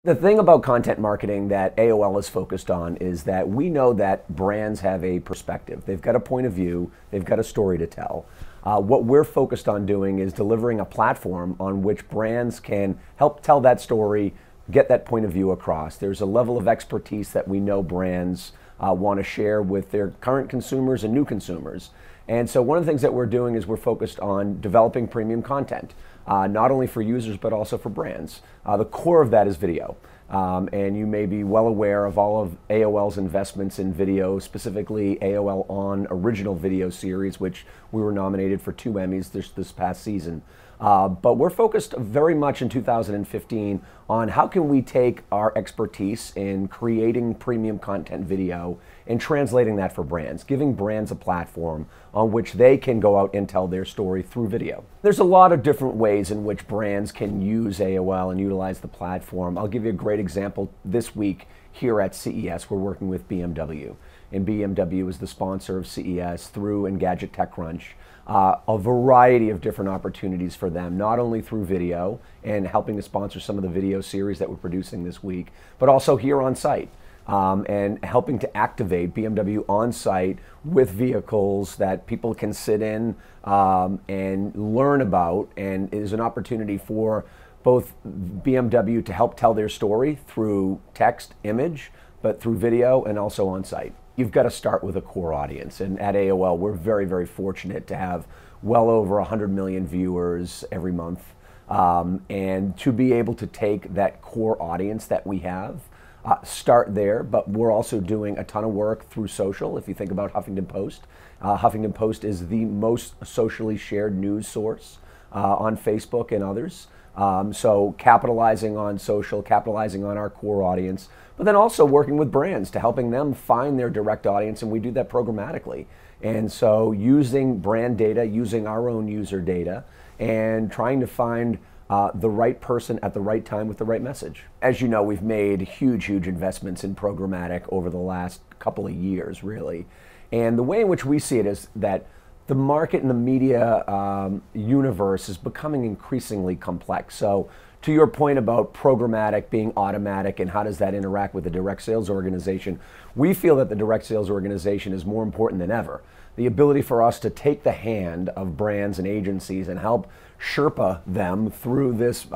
The thing about content marketing that AOL is focused on is that we know that brands have a perspective. They've got a point of view, they've got a story to tell. What we're focused on doing is delivering a platform on which brands can help tell that story, get that point of view across. There's a level of expertise that we know brands want to share with their current consumers and new consumers. And so one of the things that we're doing is we're focused on developing premium content, not only for users but also for brands. The core of that is video. And you may be well aware of all of AOL's investments in video, specifically AOL On original video series, which we were nominated for 2 Emmys this past season. But we're focused very much in 2015 on how can we take our expertise in creating premium content video and translating that for brands, giving brands a platform on which they can go out and tell their story through video. There's a lot of different ways in which brands can use AOL and utilize the platform. I'll give you a great example. This week here at CES, we're working with BMW. And BMW is the sponsor of CES through Engadget TechCrunch. A variety of different opportunities for them, not only through video and helping to sponsor some of the video series that we're producing this week, but also here on site. And helping to activate BMW on site with vehicles that people can sit in and learn about, and is an opportunity for both BMW to help tell their story through text, image, but through video and also on site. You've got to start with a core audience, and at AOL we're very, very fortunate to have well over 100 million viewers every month, and to be able to take that core audience that we have, start there. But we're also doing a ton of work through social. If you think about Huffington Post is the most socially shared news source on Facebook and others. So capitalizing on social, capitalizing on our core audience, but then also working with brands to helping them find their direct audience, and we do that programmatically. And so using brand data, using our own user data, and trying to find the right person at the right time with the right message. As you know, we've made huge, huge investments in programmatic over the last couple of years, really. And the way in which we see it is that the market and the media universe is becoming increasingly complex. So to your point about programmatic being automatic and how does that interact with the direct sales organization, we feel that the direct sales organization is more important than ever. The ability for us to take the hand of brands and agencies and help Sherpa them through this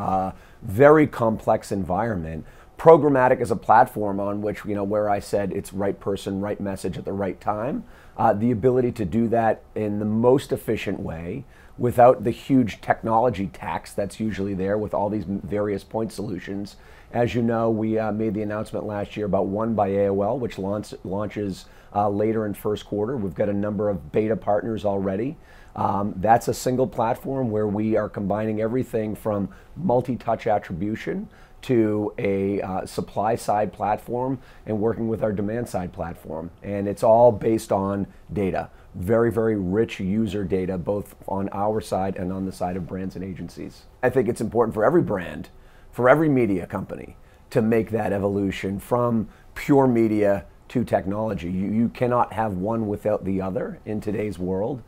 very complex environment. Programmatic is a platform on which, where I said it's right person, right message at the right time. The ability to do that in the most efficient way without the huge technology tax that's usually there with all these various point solutions. As you know, we made the announcement last year about One by AOL, which launches later in first quarter. We've got a number of beta partners already. That's a single platform where we are combining everything from multi-touch attribution to a supply-side platform and working with our demand-side platform. And it's all based on data. Very, very rich user data, both on our side and on the side of brands and agencies. I think it's important for every brand, for every media company, to make that evolution from pure media to technology. You cannot have one without the other in today's world.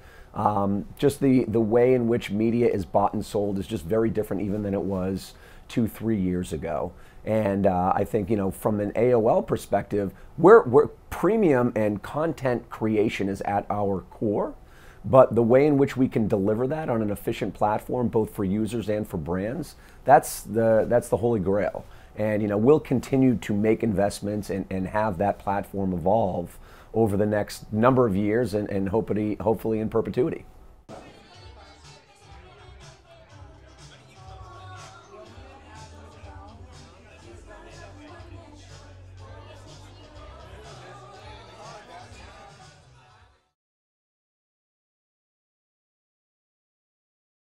Just the way in which media is bought and sold is just very different even than it was 2-3 years ago. And I think, from an AOL perspective, we're premium and content creation is at our core, but the way in which we can deliver that on an efficient platform, both for users and for brands, that's the holy grail. And we'll continue to make investments and have that platform evolve over the next number of years and hopefully in perpetuity.